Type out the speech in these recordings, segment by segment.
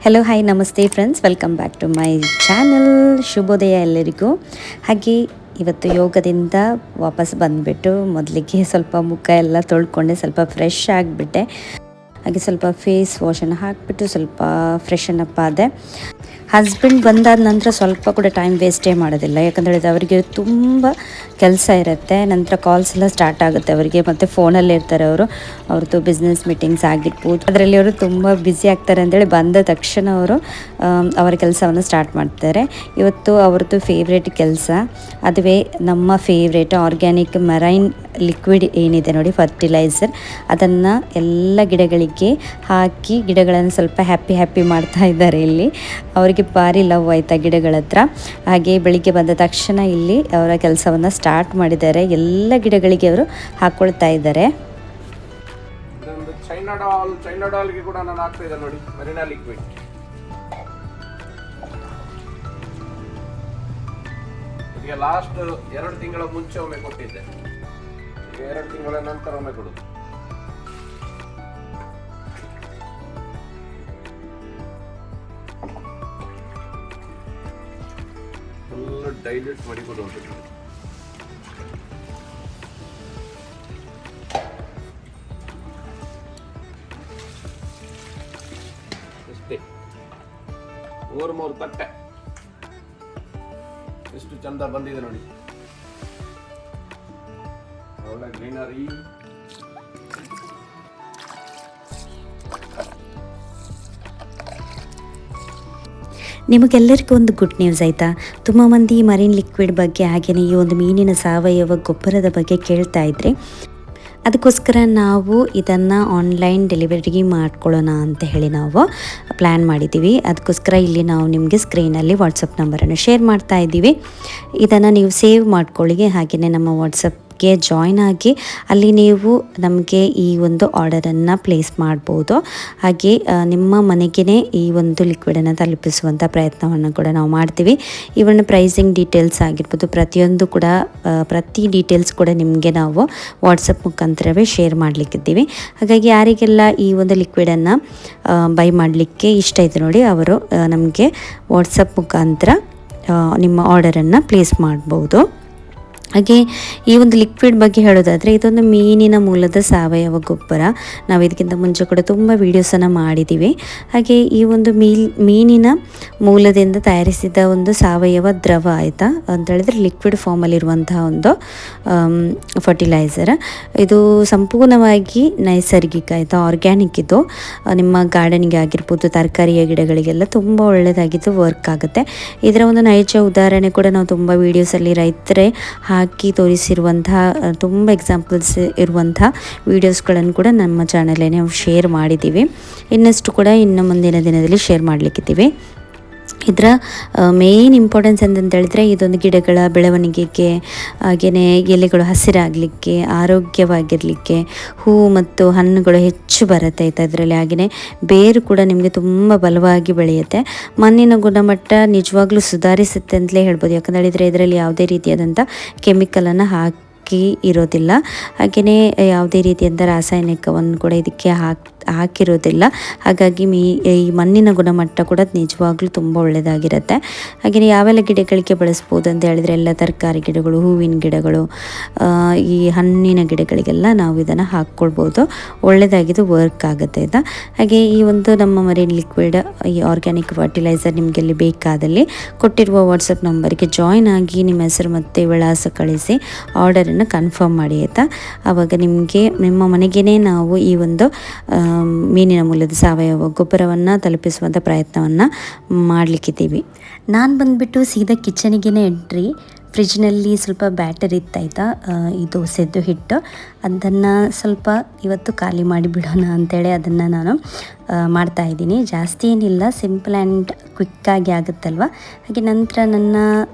Hello hi ನಮಸ್ತೆ friends, welcome back to my channel. ಶುಭೋದಯ ಎಲ್ಲರಿಗೂ. ಹಾಗೆ ಇವತ್ತು ಯೋಗದಿಂದ ವಾಪಸ್ ಬಂದುಬಿಟ್ಟು ಮೊದಲಿಗೆ ಸ್ವಲ್ಪ ಮುಖ ಎಲ್ಲ ತೊಳ್ಕೊಂಡೆ, ಸ್ವಲ್ಪ ಫ್ರೆಶ್ ಆಗಿಬಿಟ್ಟೆ. ಹಾಗೆ ಸ್ವಲ್ಪ ಫೇಸ್ ವಾಶನ್ನು ಹಾಕಿಬಿಟ್ಟು ಸ್ವಲ್ಪ ಫ್ರೆಶನ್ ಅಪ್ ಆದೆ. ಹಸ್ಬೆಂಡ್ ಬಂದಾದ ನಂತರ ಸ್ವಲ್ಪ ಕೂಡ ಟೈಮ್ ವೇಸ್ಟೇ ಮಾಡೋದಿಲ್ಲ, ಯಾಕಂದರೆ ಅವರಿಗೆ ತುಂಬ ಕೆಲಸ ಇರುತ್ತೆ. ನಂತರ ಕಾಲ್ಸ್ ಎಲ್ಲ ಸ್ಟಾರ್ಟ್ ಆಗುತ್ತೆ ಅವರಿಗೆ, ಮತ್ತು ಫೋನಲ್ಲೇ ಇರ್ತಾರೆ ಅವರು. ಅವ್ರದ್ದು ಬಿಸ್ನೆಸ್ ಮೀಟಿಂಗ್ಸ್ ಆಗಿರ್ಬೋದು, ಅದರಲ್ಲಿ ಅವರು ತುಂಬ ಬ್ಯುಸಿ ಆಗ್ತಾರೆ ಅಂತೇಳಿ ಬಂದ ತಕ್ಷಣ ಅವರು ಅವರ ಕೆಲಸವನ್ನು ಸ್ಟಾರ್ಟ್ ಮಾಡ್ತಾರೆ. ಇವತ್ತು ಅವ್ರದ್ದು ಫೇವ್ರೇಟ್ ಕೆಲಸ, ಅದುವೇ ನಮ್ಮ ಫೇವ್ರೇಟ್ ಆರ್ಗ್ಯಾನಿಕ್ ಮರೈನ್ ಲಿಕ್ವಿಡ್ ಏನಿದೆ ನೋಡಿ, ಫರ್ಟಿಲೈಸರ್, ಅದನ್ನು ಎಲ್ಲ ಗಿಡಗಳಿಗೆ ಹಾಕಿ ಗಿಡಗಳನ್ನು ಸ್ವಲ್ಪ ಹ್ಯಾಪಿ ಮಾಡ್ತಾ ಇದ್ದಾರೆ. ಇಲ್ಲಿ ಅವರಿಗೆ ಭಾರಿ ಲವ್ ಆಯ್ತಾ ಗಿಡಗಳ ಹತ್ರ. ಹಾಗೆ ಬೆಳಿಗ್ಗೆ ಬಂದ ತಕ್ಷಣ ಇಲ್ಲಿ ಅವರ ಕೆಲಸವನ್ನು ಸ್ಟಾರ್ಟ್ ಮಾಡಿದ್ದಾರೆ. ಎಲ್ಲ ಗಿಡಗಳಿಗೆ ಅವರು ಹಾಕೊಳ್ತಾ ಇದ್ದಾರೆ. ಚೈನಾ ಡಾಲ್ಗೆ ಕೂಡ ನಾನು ಹಾಕ್ತಾ ಇದ್ದೆ ನೋಡಿ, ಮರಿನಾ ಲಿಕ್ವಿಡ್. ಈಗ ಲಾಸ್ಟ್ 2 ತಿಂಗಳ ಮುಂಚೆ ಒಮ್ಮೆ ಕೊಟ್ಟಿದ್ದೆ, 2 ತಿಂಗಳ ನಂತರ ಒಮ್ಮೆ ಕೊಡುದು. ಫುಲ್ ಡೈಲ್ಯೂಟ್ ಮಾಡಿ ಕೊಡುವುದು. ಅಷ್ಟೇ, 3 ತಟ್ಟೆ ಎಷ್ಟು ಚಂದ ಬಂದಿದೆ ನೋಡಿ, ಒಳ್ಳೆ ಗ್ರೀನರಿ. ನಿಮಗೆಲ್ಲರಿಗೂ ಒಂದು ಗುಡ್ ನ್ಯೂಸ್ ಆಯಿತಾ. ತುಂಬ ಮಂದಿ ಮರೀನ್ ಲಿಕ್ವಿಡ್ ಬಗ್ಗೆ, ಹಾಗೆಯೇ ಈ ಒಂದು ಮೀನಿನ ಸಾವಯವ ಗೊಬ್ಬರದ ಬಗ್ಗೆ ಕೇಳ್ತಾ ಇದ್ರಿ. ಅದಕ್ಕೋಸ್ಕರ ನಾವು ಇದನ್ನು ಆನ್ಲೈನ್ ಡೆಲಿವರಿಗೆ ಮಾಡ್ಕೊಳ್ಳೋಣ ಅಂತ ಹೇಳಿ ನಾವು ಪ್ಲ್ಯಾನ್ ಮಾಡಿದ್ದೀವಿ. ಅದಕ್ಕೋಸ್ಕರ ಇಲ್ಲಿ ನಾವು ನಿಮಗೆ ಸ್ಕ್ರೀನಲ್ಲಿ ವಾಟ್ಸಪ್ ನಂಬರನ್ನು ಶೇರ್ ಮಾಡ್ತಾ ಇದ್ದೀವಿ. ಇದನ್ನು ನೀವು ಸೇವ್ ಮಾಡ್ಕೊಳ್ಳಿ. ಹಾಗೆಯೇ ನಮ್ಮ ವಾಟ್ಸಪ್ಗೆ ಜಾಯ್ನ್ ಆಗಿ ಅಲ್ಲಿ ನೀವು ನಮಗೆ ಈ ಒಂದು ಆರ್ಡರನ್ನು ಪ್ಲೇಸ್ ಮಾಡ್ಬೋದು. ಹಾಗೆ ನಿಮ್ಮ ಮನೆಗೇ ಈ ಒಂದು ಲಿಕ್ವಿಡನ್ನು ತಲುಪಿಸುವಂಥ ಪ್ರಯತ್ನವನ್ನು ಕೂಡ ನಾವು ಮಾಡ್ತೀವಿ. ಇವನ್ ಪ್ರೈಸಿಂಗ್ ಡೀಟೇಲ್ಸ್ ಆಗಿರ್ಬೋದು, ಪ್ರತಿಯೊಂದು ಕೂಡ ಪ್ರತಿ ಡೀಟೇಲ್ಸ್ ಕೂಡ ನಿಮಗೆ ನಾವು ವಾಟ್ಸಪ್ ಮುಖಾಂತರವೇ ಶೇರ್ ಮಾಡಲಿಕ್ಕಿದ್ದೀವಿ. ಹಾಗಾಗಿ ಯಾರಿಗೆಲ್ಲ ಈ ಒಂದು ಲಿಕ್ವಿಡನ್ನು ಬೈ ಮಾಡಲಿಕ್ಕೆ ಇಷ್ಟ ಇದೆ ನೋಡಿ, ಅವರು ನಮಗೆ ವಾಟ್ಸಪ್ ಮುಖಾಂತರ ನಿಮ್ಮ ಆರ್ಡರನ್ನು ಪ್ಲೇಸ್ ಮಾಡ್ಬೋದು. ಹಾಗೆ ಈ ಒಂದು ಲಿಕ್ವಿಡ್ ಬಗ್ಗೆ ಹೇಳೋದಾದರೆ, ಇದೊಂದು ಮೀನಿನ ಮೂಲದ ಸಾವಯವ ಗೊಬ್ಬರ. ನಾವು ಇದಕ್ಕಿಂತ ಮುಂಚೆ ಕೂಡ ತುಂಬ ವೀಡಿಯೋಸನ್ನು ಮಾಡಿದ್ದೀವಿ. ಹಾಗೆ ಈ ಒಂದು ಮೀನಿನ ಮೂಲದಿಂದ ತಯಾರಿಸಿದ ಒಂದು ಸಾವಯವ ದ್ರವ ಆಯಿತಾ ಅಂತ ಹೇಳಿದ್ರೆ ಲಿಕ್ವಿಡ್ ಫಾರ್ಮಲ್ಲಿರುವಂತಹ ಒಂದು ಫರ್ಟಿಲೈಸರ್. ಇದು ಸಂಪೂರ್ಣವಾಗಿ ನೈಸರ್ಗಿಕ ಆಯಿತಾ, ಆರ್ಗ್ಯಾನಿಕ್. ಇದು ನಿಮ್ಮ ಗಾರ್ಡನಿಗೆ ಆಗಿರ್ಬೋದು, ತರಕಾರಿಯ ಗಿಡಗಳಿಗೆಲ್ಲ ತುಂಬ ಒಳ್ಳೆಯದಾಗಿದ್ದು ವರ್ಕ್ ಆಗುತ್ತೆ. ಇದರ ಒಂದು ನೈಜ ಉದಾಹರಣೆ ಕೂಡ ನಾವು ತುಂಬ ವೀಡಿಯೋಸಲ್ಲಿ ರೈತರೇ ಹಾಕಿ ತೋರಿಸಿರುವಂತಹ ತುಂಬ ಎಕ್ಸಾಂಪಲ್ಸ್ ಇರುವಂಥ ವೀಡಿಯೋಸ್ಗಳನ್ನು ಕೂಡ ನಮ್ಮ ಚಾನಲೇ ನಾವು ಶೇರ್ ಮಾಡಿದ್ದೀವಿ. ಇನ್ನಷ್ಟು ಕೂಡ ಇನ್ನು ಮುಂದಿನ ದಿನದಲ್ಲಿ ಶೇರ್ ಮಾಡಲಿಕ್ಕಿದ್ದೀವಿ. ಇದರ ಮೇನ್ ಇಂಪಾರ್ಟೆನ್ಸ್ ಅಂತಂತ ಹೇಳಿದ್ರೆ, ಇದೊಂದು ಗಿಡಗಳ ಬೆಳವಣಿಗೆಗೆ, ಹಾಗೆಯೇ ಎಲೆಗಳು ಹಸಿರಾಗಲಿಕ್ಕೆ, ಆರೋಗ್ಯವಾಗಿರಲಿಕ್ಕೆ, ಹೂವು ಮತ್ತು ಹಣ್ಣುಗಳು ಹೆಚ್ಚು ಬರುತ್ತೆ ಆಯಿತಾ ಇದರಲ್ಲಿ. ಹಾಗೆಯೇ ಬೇರು ಕೂಡ ನಿಮಗೆ ತುಂಬ ಬಲವಾಗಿ ಬೆಳೆಯುತ್ತೆ. ಮಣ್ಣಿನ ಗುಣಮಟ್ಟ ನಿಜವಾಗ್ಲೂ ಸುಧಾರಿಸುತ್ತೆ ಅಂತಲೇ ಹೇಳ್ಬೋದು. ಯಾಕಂತ ಹೇಳಿದರೆ ಇದರಲ್ಲಿ ಯಾವುದೇ ರೀತಿಯಾದಂಥ ಕೆಮಿಕಲನ್ನು ಇರೋದಿಲ್ಲ. ಹಾಗೆಯೇ ಯಾವುದೇ ರೀತಿಯಾದ ರಾಸಾಯನಿಕವನ್ನು ಕೂಡ ಇದಕ್ಕೆ ಹಾಕಿರೋದಿಲ್ಲ. ಹಾಗಾಗಿ ಈ ಮಣ್ಣಿನ ಗುಣಮಟ್ಟ ಕೂಡ ನಿಜವಾಗ್ಲೂ ತುಂಬ ಒಳ್ಳೆಯದಾಗಿರುತ್ತೆ. ಹಾಗೆಯೇ ಯಾವೆಲ್ಲ ಗಿಡಗಳಿಗೆ ಬಳಸ್ಬೋದು ಅಂತ ಹೇಳಿದರೆ, ಎಲ್ಲ ತರಕಾರಿ ಗಿಡಗಳು, ಹೂವಿನ ಗಿಡಗಳು, ಈ ಹಣ್ಣಿನ ಗಿಡಗಳಿಗೆಲ್ಲ ನಾವು ಇದನ್ನು ಹಾಕ್ಕೊಳ್ಬೋದು. ಒಳ್ಳೆಯದಾಗಿದ್ದು ವರ್ಕ್ ಆಗುತ್ತೆ ಆಯಿತಾ. ಹಾಗೆ ಈ ಒಂದು ನಮ್ಮ ಮರೀನ್ ಲಿಕ್ವಿಡ್, ಈ ಆರ್ಗ್ಯಾನಿಕ್ ಫರ್ಟಿಲೈಸರ್ ನಿಮಗೆಲ್ಲಿ ಬೇಕಾದಲ್ಲಿ ಕೊಟ್ಟಿರುವ ವಾಟ್ಸಪ್ ನಂಬರ್ಗೆ ಜಾಯ್ನ್ ಆಗಿ ನಿಮ್ಮ ಹೆಸರು ಮತ್ತು ವಿಳಾಸ ಕಳಿಸಿ ಆರ್ಡರನ್ನು ಕನ್ಫರ್ಮ್ ಮಾಡಿ ಆಯಿತಾ. ಆವಾಗ ನಿಮ್ಮ ಮನೆಗೇ ನಾವು ಈ ಒಂದು ಮೀನಿನ ಮೂಲದ ಸಾವಯವ ಗೊಬ್ಬರವನ್ನು ತಲುಪಿಸುವಂಥ ಪ್ರಯತ್ನವನ್ನು ಮಾಡಲಿಕ್ಕಿದ್ದೀವಿ. ನಾನು ಬಂದುಬಿಟ್ಟು ಸೀದಾ ಕಿಚನಿಗೆ ಎಂಟ್ರಿ. ಫ್ರಿಜ್ನಲ್ಲಿ ಸ್ವಲ್ಪ ಬ್ಯಾಟರಿ ಇತ್ತಾಯ್ತಾ, ಈ ದೋಸೆದ್ದು ಹಿಟ್ಟು, ಅದನ್ನು ಸ್ವಲ್ಪ ಇವತ್ತು ಖಾಲಿ ಮಾಡಿ ಬಿಡೋಣ ಅಂಥೇಳಿ ಅದನ್ನು ನಾನು ಮಾಡ್ತಾಯಿದ್ದೀನಿ. ಜಾಸ್ತಿ ಏನಿಲ್ಲ, ಸಿಂಪಲ್ ಆ್ಯಂಡ್ ಕ್ವಿಕ್ಕಾಗಿ ಆಗುತ್ತಲ್ವ. ಹಾಗೆ ನಂತರ ನನ್ನ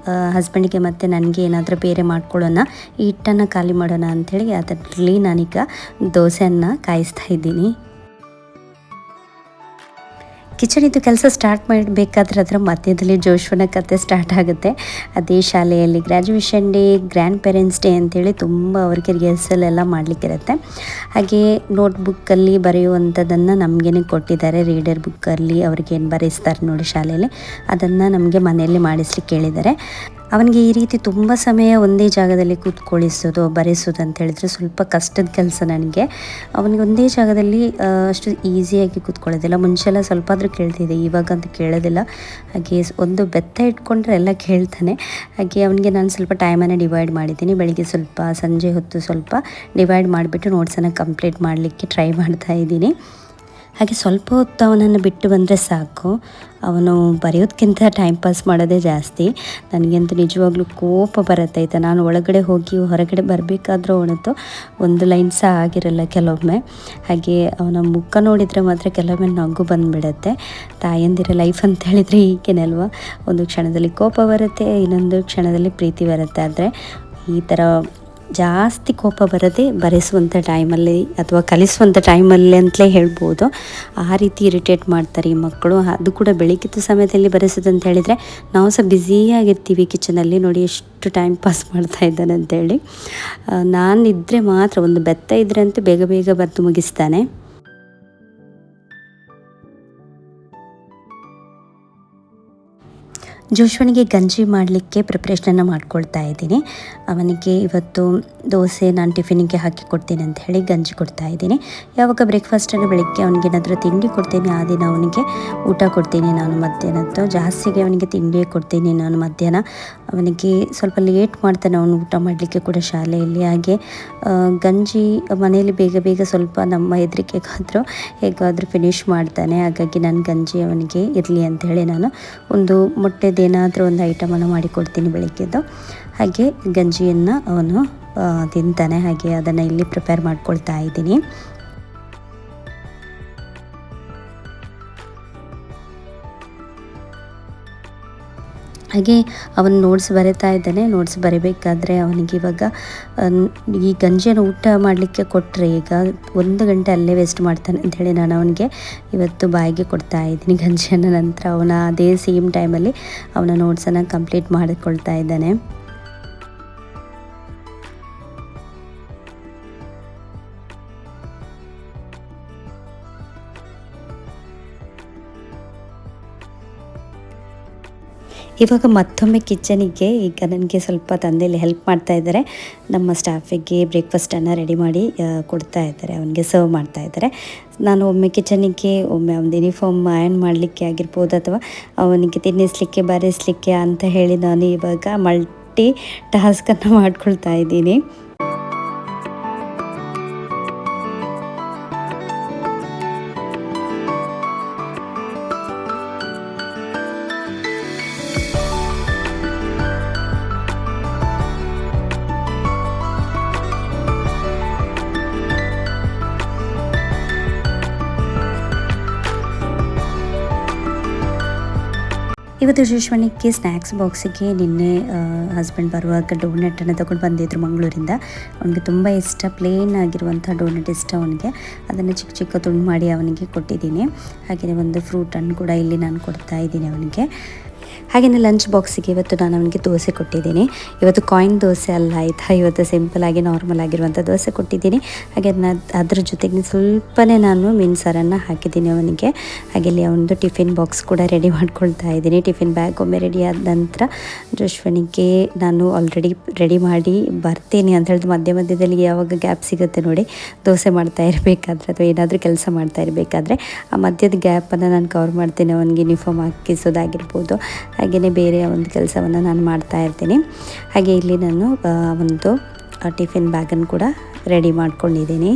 ಹಸ್ಬೆಂಡಿಗೆ ಮತ್ತು ನನಗೆ ಏನಾದರೂ ಬೇರೆ ಮಾಡ್ಕೊಳ್ಳೋಣ, ಈ ಹಿಟ್ಟನ್ನು ಖಾಲಿ ಮಾಡೋಣ ಅಂಥೇಳಿ ಅದರಲ್ಲಿ ನಾನೀಗ ದೋಸೆಯನ್ನು ಕಾಯಿಸ್ತಾ ಇದ್ದೀನಿ. ಕಿಚನಿದ್ದು ಕೆಲಸ ಸ್ಟಾರ್ಟ್ ಮಾಡಬೇಕಾದ್ರೆ ಅದರ ಮಧ್ಯದಲ್ಲಿ ಜೋಶ್ವನ ಕತೆ ಸ್ಟಾರ್ಟ್ ಆಗುತ್ತೆ. ಅದೇ ಶಾಲೆಯಲ್ಲಿ graduation day, grand parents day ಅಂತೇಳಿ ತುಂಬ ಅವ್ರಿಗೆ ರಿಹರ್ಸಲ್ ಎಲ್ಲ ಮಾಡಲಿಕ್ಕಿರುತ್ತೆ. ಹಾಗೆ ನೋಟ್ಬುಕ್ಕಲ್ಲಿ ಬರೆಯುವಂಥದ್ದನ್ನು ನಮಗೇನೆ ಕೊಟ್ಟಿದ್ದಾರೆ. ರೀಡರ್ ಬುಕ್ಕಲ್ಲಿ ಅವ್ರಿಗೇನು ಬರೆಸ್ತಾರೆ ನೋಡಿ ಶಾಲೆಯಲ್ಲಿ, ಅದನ್ನು ನಮಗೆ ಮನೆಯಲ್ಲಿ ಮಾಡಿಸ್ಲಿಕ್ಕೆ ಹೇಳಿದ್ದಾರೆ. ಅವನಿಗೆ ಈ ರೀತಿ ತುಂಬ ಸಮಯ ಒಂದೇ ಜಾಗದಲ್ಲಿ ಕೂತ್ಕೊಳ್ಳಿಸೋದು, ಬರೆಸೋದು ಅಂತ ಹೇಳಿದ್ರೆ ಸ್ವಲ್ಪ ಕಷ್ಟದ ಕೆಲಸ ನನಗೆ. ಅವನಿಗೆ ಒಂದೇ ಜಾಗದಲ್ಲಿ ಅಷ್ಟು ಈಸಿಯಾಗಿ ಕೂತ್ಕೊಳ್ಳೋದಿಲ್ಲ. ಮುಂಚೆಲ್ಲ ಸ್ವಲ್ಪ ಆದರೂ ಕೇಳ್ತಿದ್ದೆ, ಇವಾಗಂತೂ ಕೇಳೋದಿಲ್ಲ. ಹಾಗೆ ಒಂದು ಬೆತ್ತ ಇಟ್ಕೊಂಡ್ರೆ ಎಲ್ಲ ಕೇಳ್ತಾನೆ. ಹಾಗೆ ಅವನಿಗೆ ನಾನು ಸ್ವಲ್ಪ ಟೈಮನ್ನು ಡಿವೈಡ್ ಮಾಡಿದ್ದೀನಿ. ಬೆಳಿಗ್ಗೆ ಸ್ವಲ್ಪ, ಸಂಜೆ ಹೊತ್ತು ಸ್ವಲ್ಪ ಡಿವೈಡ್ ಮಾಡಿಬಿಟ್ಟು ನೋಟ್ಸನ್ನು ಕಂಪ್ಲೀಟ್ ಮಾಡಲಿಕ್ಕೆ ಟ್ರೈ ಮಾಡ್ತಾ ಇದ್ದೀನಿ. ಹಾಗೆ ಸ್ವಲ್ಪ ಹೊತ್ತು ಅವನನ್ನು ಬಿಟ್ಟು ಬಂದರೆ ಸಾಕು, ಅವನು ಬರೆಯೋದಕ್ಕಿಂತ ಟೈಮ್ ಪಾಸ್ ಮಾಡೋದೇ ಜಾಸ್ತಿ. ನನಗಂತೂ ನಿಜವಾಗ್ಲೂ ಕೋಪ ಬರುತ್ತೆ. ನಾನು ಒಳಗಡೆ ಹೋಗಿ ಹೊರಗಡೆ ಬರಬೇಕಾದ್ರೂ ಅವನತ್ತು ಒಂದು ಲೈನ್ ಸಹ ಆಗಿರಲ್ಲ ಕೆಲವೊಮ್ಮೆ. ಹಾಗೆ ಅವನ ಮುಖ ನೋಡಿದರೆ ಮಾತ್ರ ಕೆಲವೊಮ್ಮೆ ನಗು ಬಂದುಬಿಡುತ್ತೆ. ತಾಯಂದಿರ ಲೈಫ್ ಅಂತ ಹೇಳಿದರೆ ಹೀಗೇನೆ ಅಲ್ವಾ, ಒಂದು ಕ್ಷಣದಲ್ಲಿ ಕೋಪ ಬರುತ್ತೆ, ಇನ್ನೊಂದು ಕ್ಷಣದಲ್ಲಿ ಪ್ರೀತಿ ಬರುತ್ತೆ. ಆದರೆ ಈ ಥರ ಜಾಸ್ತಿ ಕೋಪ ಬರದೆ ಬರೆಸುವಂಥ ಟೈಮಲ್ಲಿ ಅಥವಾ ಕಲಿಸುವಂಥ ಟೈಮಲ್ಲಿ ಅಂತಲೇ ಹೇಳ್ಬೋದು. ಆ ರೀತಿ ಇರಿಟೇಟ್ ಮಾಡ್ತಾರೆ ಈ ಮಕ್ಕಳು. ಅದು ಕೂಡ ಬೆಳಗ್ಗಿದ್ದ ಸಮಯದಲ್ಲಿ ಬರೆಸೋದಂತ ಹೇಳಿದರೆ ನಾವು ಸಹ ಬ್ಯುಸಿಯಾಗಿರ್ತೀವಿ ಕಿಚನಲ್ಲಿ. ನೋಡಿ ಎಷ್ಟು ಟೈಮ್ ಪಾಸ್ ಮಾಡ್ತಾ ಇದ್ದಾನೆ ಅಂತೇಳಿ. ನಾನಿದ್ದರೆ ಮಾತ್ರ, ಒಂದು ಬೆತ್ತ ಇದ್ದರೆ ಅಂತೂ ಬೇಗ ಬೇಗ ಬರೆದು ಮುಗಿಸ್ತಾನೆ. ಜೋಶ್ವನಿಗೆ ಗಂಜಿ ಮಾಡಲಿಕ್ಕೆ ಪ್ರಿಪ್ರೇಷನನ್ನು ಮಾಡ್ಕೊಳ್ತಾ ಇದ್ದೀನಿ. ಅವನಿಗೆ ಇವತ್ತು ದೋಸೆ ನಾನು ಟಿಫಿನಿಗೆ ಹಾಕಿ ಕೊಡ್ತೀನಿ ಅಂತ ಹೇಳಿ ಗಂಜಿ ಕೊಡ್ತಾ ಇದ್ದೀನಿ. ಯಾವಾಗ ಬ್ರೇಕ್ಫಾಸ್ಟನ್ನು ಬೆಳಗ್ಗೆ ಅವನಿಗೆ ಏನಾದರೂ ತಿಂಡಿ ಕೊಡ್ತೀನಿ, ಆ ದಿನ ಅವನಿಗೆ ಊಟ ಕೊಡ್ತೀನಿ ನಾನು ಮಧ್ಯಾಹ್ನದ್ದು. ಜಾಸ್ತಿಗೆ ಅವನಿಗೆ ತಿಂಡಿಯೇ ಕೊಡ್ತೀನಿ ನಾನು ಮಧ್ಯಾಹ್ನ. ಅವನಿಗೆ ಸ್ವಲ್ಪ ಲೇಟ್ ಮಾಡ್ತಾನೆ ಅವನು ಊಟ ಮಾಡಲಿಕ್ಕೆ ಕೂಡ ಶಾಲೆಯಲ್ಲಿ. ಹಾಗೆ ಗಂಜಿ ಮನೆಯಲ್ಲಿ ಬೇಗ ಬೇಗ ಸ್ವಲ್ಪ ನಮ್ಮ ಹೆದರಿಕೆಗಾದರೂ ಹೇಗಾದರೂ ಫಿನಿಷ್ ಮಾಡ್ತಾನೆ. ಹಾಗಾಗಿ ನಾನು ಗಂಜಿ ಅವನಿಗೆ ಇರಲಿ ಅಂಥೇಳಿ ನಾನು ಒಂದು ಮೊಟ್ಟೆದೇನಾದರೂ ಒಂದು ಐಟಮನ್ನು ಮಾಡಿಕೊಡ್ತೀನಿ ಬೆಳಗ್ಗೆದ್ದು. ಹಾಗೆ ಗಂಜಿಯನ್ನು ಅವನು ತಿಂತಾನೆ. ಹಾಗೆ ಅದನ್ನು ಇಲ್ಲಿ ಪ್ರಿಪೇರ್ ಮಾಡ್ಕೊಳ್ತಾ ಇದ್ದೀನಿ. ಹಾಗೆ ಅವನು ನೋಟ್ಸ್ ಬರಿತಾ ಇದ್ದಾನೆ. ನೋಟ್ಸ್ ಬರಿಬೇಕಾದ್ರೆ ಅವನಿಗೆ ಇವಾಗ ಈ ಗಂಜಿಯನ್ನು ಊಟ ಮಾಡಲಿಕ್ಕೆ ಕೊಟ್ಟರೆ ಈಗ 1 ಗಂಟೆ ಅಲ್ಲೇ ವೇಸ್ಟ್ ಮಾಡ್ತಾನೆ ಅಂಥೇಳಿ ನಾನು ಅವನಿಗೆ ಇವತ್ತು ಬಾಯಿಗೆ ಕೊಡ್ತಾ ಇದ್ದೀನಿ ಗಂಜಿಯನ್ನು. ನಂತರ ಅವನ ಅದೇ ಸೇಮ್ ಟೈಮಲ್ಲಿ ಅವನ ನೋಟ್ಸನ್ನು ಕಂಪ್ಲೀಟ್ ಮಾಡಿಕೊಳ್ತಾ ಇದ್ದಾನೆ. ಇವಾಗ ಮತ್ತೊಮ್ಮೆ ಕಿಚನಿಗೆ ಈಗ ನನಗೆ ಸ್ವಲ್ಪ ತಂದೆಯಲ್ಲಿ ಹೆಲ್ಪ್ ಮಾಡ್ತಾ ಇದ್ದಾರೆ. ನಮ್ಮ ಸ್ಟಾಫಿಗೆ ಬ್ರೇಕ್ಫಾಸ್ಟನ್ನು ರೆಡಿ ಮಾಡಿ ಕೊಡ್ತಾ ಇದ್ದಾರೆ, ಅವನಿಗೆ ಸರ್ವ್ ಮಾಡ್ತಾ ಇದ್ದಾರೆ. ನಾನು ಒಮ್ಮೆ ಕಿಚನಿಗೆ, ಒಮ್ಮೆ ಒಂದು ಯೂನಿಫಾರ್ಮ್ ಅಯರ್ನ್ ಮಾಡಲಿಕ್ಕೆ ಆಗಿರ್ಬೋದು, ಅಥವಾ ಅವನಿಗೆ ತಿನ್ನಿಸಲಿಕ್ಕೆ, ಬರೆಸಲಿಕ್ಕೆ ಅಂತ ಹೇಳಿ ನಾನು ಇವಾಗ ಮಲ್ಟಿ ಟಾಸ್ಕನ್ನು ಮಾಡ್ಕೊಳ್ತಾ ಇದ್ದೀನಿ. ಇವತ್ತು ಜೋಶ್ವನಿಗೆ ಸ್ನ್ಯಾಕ್ಸ್ ಬಾಕ್ಸಿಗೆ ನಿನ್ನೆ ಹಸ್ಬೆಂಡ್ ಬರುವಾಗ ಡೋನಟನ್ನು ತಗೊಂಡು ಬಂದಿದ್ರು ಮಂಗಳೂರಿಂದ. ಅವನಿಗೆ ತುಂಬ ಇಷ್ಟ, ಪ್ಲೇನ್ ಆಗಿರುವಂಥ ಡೋನಟ್ ಇಷ್ಟ ಅವನಿಗೆ. ಅದನ್ನು ಚಿಕ್ಕ ಚಿಕ್ಕ ತುಂಡು ಮಾಡಿ ಅವನಿಗೆ ಕೊಟ್ಟಿದ್ದೀನಿ. ಹಾಗೆಯೇ ಒಂದು ಫ್ರೂಟನ್ನು ಕೂಡ ಇಲ್ಲಿ ನಾನು ಕೊಡ್ತಾ ಇದ್ದೀನಿ ಅವನಿಗೆ. ಹಾಗೆಯೇ ಲಂಚ್ ಬಾಕ್ಸಿಗೆ ಇವತ್ತು ನಾನು ಅವನಿಗೆ ದೋಸೆ ಕೊಟ್ಟಿದ್ದೀನಿ. ಇವತ್ತು ಕಾಯಿನ್ ದೋಸೆ ಅಲ್ಲ ಆಯಿತಾ, ಇವತ್ತು ಸಿಂಪಲಾಗಿ ನಾರ್ಮಲ್ ಆಗಿರುವಂಥ ದೋಸೆ ಕೊಟ್ಟಿದ್ದೀನಿ. ಹಾಗೆ ಅದ್ರ ಜೊತೆಗೆ ಸ್ವಲ್ಪನೇ ನಾನು ಮೀನು ಸಾರನ್ನು ಹಾಕಿದ್ದೀನಿ ಅವನಿಗೆ. ಹಾಗೆ ಇಲ್ಲಿ ಒಂದು ಟಿಫಿನ್ ಬಾಕ್ಸ್ ಕೂಡ ರೆಡಿ ಮಾಡ್ಕೊಳ್ತಾ ಇದ್ದೀನಿ. ಟಿಫಿನ್ ಬ್ಯಾಗ್ ಒಮ್ಮೆ ರೆಡಿ ಆದ ನಂತರ ಜೋಶ್ವನಿಗೆ ನಾನು ಆಲ್ರೆಡಿ ರೆಡಿ ಮಾಡಿ ಬರ್ತೀನಿ ಅಂತ ಹೇಳಿದ್ರು. ಮಧ್ಯದಲ್ಲಿ ಯಾವಾಗ ಗ್ಯಾಪ್ ಸಿಗುತ್ತೆ ನೋಡಿ, ದೋಸೆ ಮಾಡ್ತಾ ಇರಬೇಕಾದ್ರೆ ಅಥವಾ ಏನಾದರೂ ಕೆಲಸ ಮಾಡ್ತಾ ಇರಬೇಕಾದ್ರೆ ಆ ಮಧ್ಯದ ಗ್ಯಾಪನ್ನು ನಾನು ಕವರ್ ಮಾಡ್ತೀನಿ. ಅವನಿಗೆ ಯೂನಿಫಾರ್ಮ್ ಹಾಕಿಸೋದಾಗಿರ್ಬೋದು, ಹಾಗೆಯೇ ಬೇರೆ ಒಂದು ಕೆಲಸವನ್ನು ನಾನು ಮಾಡ್ತಾ ಇರ್ತೀನಿ. ಹಾಗೆ ಇಲ್ಲಿ ನಾನು ಒಂದು ಟಿಫಿನ್ ಬ್ಯಾಗನ್ನು ಕೂಡ ರೆಡಿ ಮಾಡ್ಕೊಂಡಿದ್ದೀನಿ.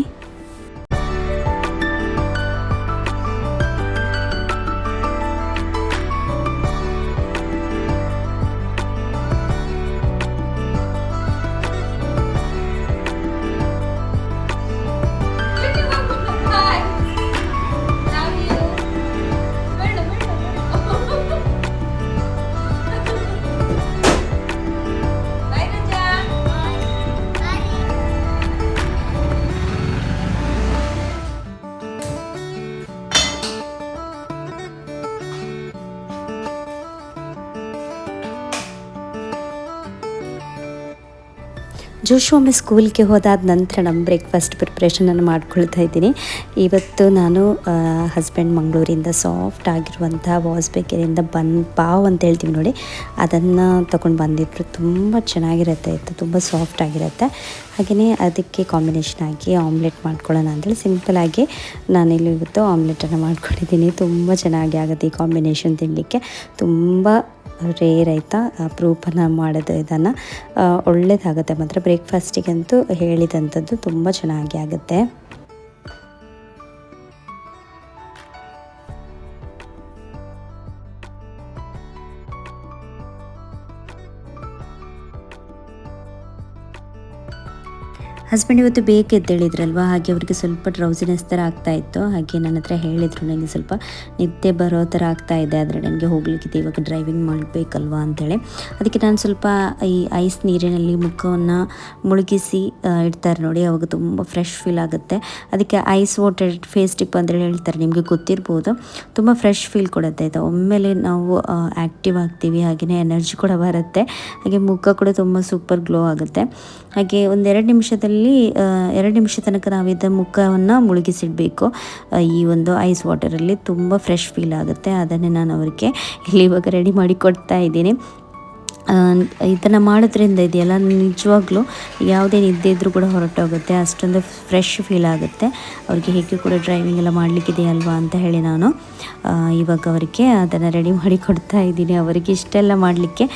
ಜೋಶು ಒಮ್ಮೆ ಸ್ಕೂಲ್ಗೆ ಹೋದಾದ ನಂತರ ನಮ್ಮ ಬ್ರೇಕ್ಫಾಸ್ಟ್ ಪ್ರಿಪ್ರೇಷನನ್ನು ಮಾಡ್ಕೊಳ್ತಾ ಇದ್ದೀನಿ. ಇವತ್ತು ನಾನು ಹಸ್ಬೆಂಡ್ ಮಂಗಳೂರಿಂದ ಸಾಫ್ಟ್ ಆಗಿರುವಂಥ ವಾಸ್ ಬೇಕರಿಯಿಂದ ಪಾವ್ ಅಂತ ಹೇಳ್ತೀವಿ ನೋಡಿ, ಅದನ್ನು ತೊಗೊಂಡು ಬಂದಿದ್ರು. ತುಂಬ ಚೆನ್ನಾಗಿರುತ್ತೆ, ಇತ್ತು ತುಂಬ ಸಾಫ್ಟ್ ಆಗಿರುತ್ತೆ. ಹಾಗೆಯೇ ಅದಕ್ಕೆ ಕಾಂಬಿನೇಷನ್ ಆಗಿ ಆಮ್ಲೆಟ್ ಮಾಡ್ಕೊಳ್ಳೋಣ ಅಂತೇಳಿ ಸಿಂಪಲಾಗಿ ನಾನಿಲ್ಲಿ ಇವತ್ತು ಆಮ್ಲೆಟನ್ನು ಮಾಡ್ಕೊಂಡಿದ್ದೀನಿ. ತುಂಬ ಚೆನ್ನಾಗಿ ಆಗುತ್ತೆ ಈ ಕಾಂಬಿನೇಷನ್ ತಿನ್ನಲಿಕ್ಕೆ. ತುಂಬ ರೇರ್ ಆಯಿತಾ ಅಪರೂಪನ ಮಾಡೋದು ಇದನ್ನು. ಒಳ್ಳೆಯದಾಗುತ್ತೆ ಮಾತ್ರ ಬ್ರೇಕ್ಫಾಸ್ಟಿಗಂತೂ ಹೇಳಿದಂಥದ್ದು ತುಂಬ ಚೆನ್ನಾಗಿ ಆಗುತ್ತೆ. ಹಸ್ಬೆಂಡ್ ಇವತ್ತು ಬೇಗ ಎದ್ದೇಳಿದ್ರಲ್ವ, ಹಾಗೆ ಅವ್ರಿಗೆ ಸ್ವಲ್ಪ ಡ್ರೌಸಿನೆಸ್ ಥರ ಆಗ್ತಾಯಿತ್ತು. ಹಾಗೆ ನನ್ನ ಹತ್ರ ಹೇಳಿದರು, ನನಗೆ ಸ್ವಲ್ಪ ನಿದ್ದೆ ಬರೋ ಥರ ಆಗ್ತಾಯಿದೆ, ಆದರೆ ನನಗೆ ಹೋಗ್ಲಿಕ್ಕಿದೆ, ಇವಾಗ ಡ್ರೈವಿಂಗ್ ಮಾಡಬೇಕಲ್ವ ಅಂಥೇಳಿ. ಅದಕ್ಕೆ ನಾನು ಸ್ವಲ್ಪ ಈ ಐಸ್ ನೀರಿನಲ್ಲಿ ಮುಖವನ್ನು ಮುಳುಗಿಸಿ ಇಡ್ತಾರೆ ನೋಡಿ, ಅವಾಗ ತುಂಬ ಫ್ರೆಶ್ ಫೀಲ್ ಆಗುತ್ತೆ. ಅದಕ್ಕೆ ಐಸ್ ವಾಟರ್ ಫೇಸ್ ಟಿಪ್ ಅಂತೇಳಿ ಹೇಳ್ತಾರೆ, ನಿಮಗೆ ಗೊತ್ತಿರ್ಬೋದು. ತುಂಬ ಫ್ರೆಶ್ ಫೀಲ್ ಕೊಡುತ್ತೆ ಇದು. ಒಮ್ಮೆಲೆ ನಾವು ಆ್ಯಕ್ಟಿವ್ ಆಗ್ತೀವಿ, ಹಾಗೆಯೇ ಎನರ್ಜಿ ಕೂಡ ಬರುತ್ತೆ, ಹಾಗೆ ಮುಖ ಕೂಡ ತುಂಬ ಸೂಪರ್ ಗ್ಲೋ ಆಗುತ್ತೆ. ಹಾಗೆ ಒಂದು 2 ನಿಮಿಷ ತನಕ ನಾವಿದ್ದ ಮುಖವನ್ನು ಮುಳುಗಿಸಿಡಬೇಕು ಈ ಒಂದು ಐಸ್ ವಾಟರಲ್ಲಿ. ತುಂಬ ಫ್ರೆಶ್ ಫೀಲ್ ಆಗುತ್ತೆ. ಅದನ್ನೇ ನಾನು ಅವರಿಗೆ ಇಲ್ಲಿ ಇವಾಗ ರೆಡಿ ಮಾಡಿ ಕೊಡ್ತಾ ಇದ್ದೀನಿ. ಇದನ್ನು ಮಾಡೋದ್ರಿಂದ ಇದೆಯಲ್ಲ, ನಿಜವಾಗ್ಲೂ ಯಾವುದೇ ನಿದ್ದೆ ಇದ್ದರೂ ಕೂಡ ಹೊರಟೋಗುತ್ತೆ, ಅಷ್ಟೊಂದು ಫ್ರೆಶ್ ಫೀಲ್ ಆಗುತ್ತೆ. ಅವ್ರಿಗೆ ಹೇಗೆ ಕೂಡ ಡ್ರೈವಿಂಗ್ ಎಲ್ಲ ಮಾಡಲಿಕ್ಕಿದೆಯಲ್ವಾ ಅಂತ ಹೇಳಿ ನಾನು ಇವಾಗ ಅವರಿಗೆ ಅದನ್ನು ರೆಡಿ ಮಾಡಿ ಕೊಡ್ತಾ ಇದ್ದೀನಿ. ಅವರಿಗೆ ಇಷ್ಟೆಲ್ಲ ಮಾಡಲಿಕ್ಕೆ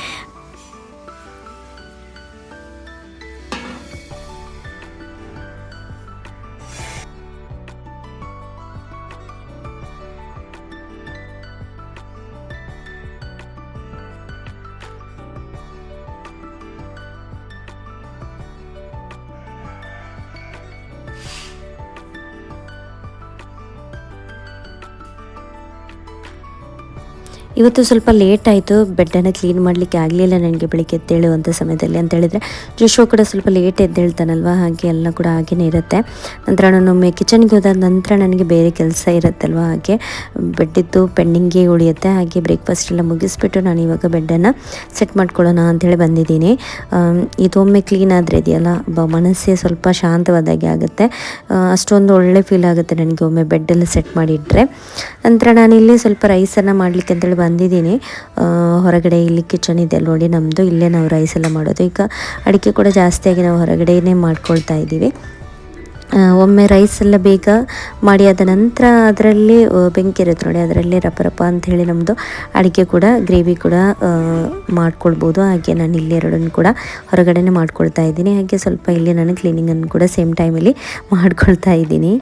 ಇವತ್ತು ಸ್ವಲ್ಪ ಲೇಟ್ ಆಯಿತು, ಬೆಡ್ಡನ್ನು ಕ್ಲೀನ್ ಮಾಡಲಿಕ್ಕೆ ಆಗಲಿಲ್ಲ ನನಗೆ ಬೆಳಿಗ್ಗೆ ಎದ್ದೇಳುವಂಥ ಸಮಯದಲ್ಲಿ. ಅಂತ ಹೇಳಿದರೆ ಜೋಶು ಕೂಡ ಸ್ವಲ್ಪ ಲೇಟ್ ಎದ್ದೇಳ್ತಾನಲ್ವ, ಹಾಗೆ ಎಲ್ಲ ಕೂಡ ಹಾಗೇ ಇರುತ್ತೆ. ನಂತರ ನಾನೊಮ್ಮೆ ಕಿಚನ್ಗೆ ಹೋದಾದ ನಂತರ ನನಗೆ ಬೇರೆ ಕೆಲಸ ಇರುತ್ತಲ್ವ, ಹಾಗೆ ಬೆಡ್ಡಿದ್ದು ಪೆಂಡಿಂಗೇ ಉಳಿಯುತ್ತೆ. ಹಾಗೆ ಬ್ರೇಕ್ಫಾಸ್ಟ್ ಎಲ್ಲ ಮುಗಿಸ್ಬಿಟ್ಟು ನಾನು ಇವಾಗ ಬೆಡ್ಡನ್ನು ಸೆಟ್ ಮಾಡ್ಕೊಳ್ಳೋಣ ಅಂಥೇಳಿ ಬಂದಿದ್ದೀನಿ. ಇದೊಮ್ಮೆ ಕ್ಲೀನ್ ಆದರೆ ಇದೆಯಲ್ಲ, ಮನಸ್ಸೇ ಸ್ವಲ್ಪ ಶಾಂತವಾದಾಗೆ ಆಗುತ್ತೆ, ಅಷ್ಟೊಂದು ಒಳ್ಳೆ ಫೀಲ್ ಆಗುತ್ತೆ ನನಗೆ ಒಮ್ಮೆ ಬೆಡ್ಡೆಲ್ಲ ಸೆಟ್ ಮಾಡಿಟ್ರೆ. ನಂತರ ನಾನಿಲ್ಲಿ ಸ್ವಲ್ಪ ರೈಸನ್ನು ಮಾಡಲಿಕ್ಕೆ ಅಂತೇಳಿ ಬಂದಿದ್ದೀನಿ. ಹೊರಗಡೆ ಇಲ್ಲಿ ಕಿಚನ್ ಇದೆ ನೋಡಿ ನಮ್ಮದು, ಇಲ್ಲೇ ನಾವು ರೈಸ್ ಎಲ್ಲ ಮಾಡೋದು. ಈಗ ಅಡಿಕೆ ಕೂಡ ಜಾಸ್ತಿಯಾಗಿ ನಾವು ಹೊರಗಡೆಯೇ ಮಾಡ್ಕೊಳ್ತಾ ಇದ್ದೀವಿ. ಒಮ್ಮೆ ರೈಸ್ ಎಲ್ಲ ಬೇಗ ಮಾಡಿ ಆದ ನಂತರ ಅದರಲ್ಲಿ ಬೆಂಕಿ ಇರುತ್ತೆ ನೋಡಿ, ಅದರಲ್ಲೇ ರಪ ಅಂಥೇಳಿ ನಮ್ಮದು ಅಡಿಕೆ ಕೂಡ ಗ್ರೇವಿ ಕೂಡ ಮಾಡ್ಕೊಳ್ಬೋದು. ಹಾಗೆ ನಾನು ಇಲ್ಲಿ ಎರಡನ್ನು ಕೂಡ ಹೊರಗಡೆನೇ ಮಾಡ್ಕೊಳ್ತಾ ಇದ್ದೀನಿ. ಹಾಗೆ ಸ್ವಲ್ಪ ಇಲ್ಲಿ ನಾನು ಕ್ಲೀನಿಂಗನ್ನು ಕೂಡ ಸೇಮ್ ಟೈಮಲ್ಲಿ ಮಾಡ್ಕೊಳ್ತಾ ಇದ್ದೀನಿ.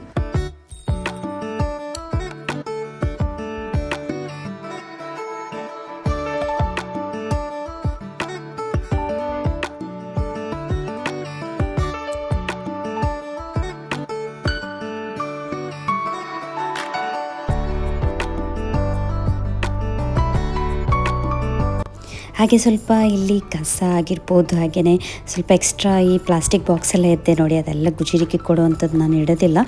ಹಾಗೆ ಸ್ವಲ್ಪ ಇಲ್ಲಿ ಕಸ ಆಗಿರ್ಬೋದು, ಹಾಗೆಯೇ ಸ್ವಲ್ಪ ಎಕ್ಸ್ಟ್ರಾ ಈ ಪ್ಲಾಸ್ಟಿಕ್ ಬಾಕ್ಸೆಲ್ಲ ಇದ್ದೆ ನೋಡಿ, ಅದೆಲ್ಲ ಗುಜಿರಿಗೆ ಕೊಡುವಂಥದ್ದು ನಾನು ಇಡೋದಿಲ್ಲ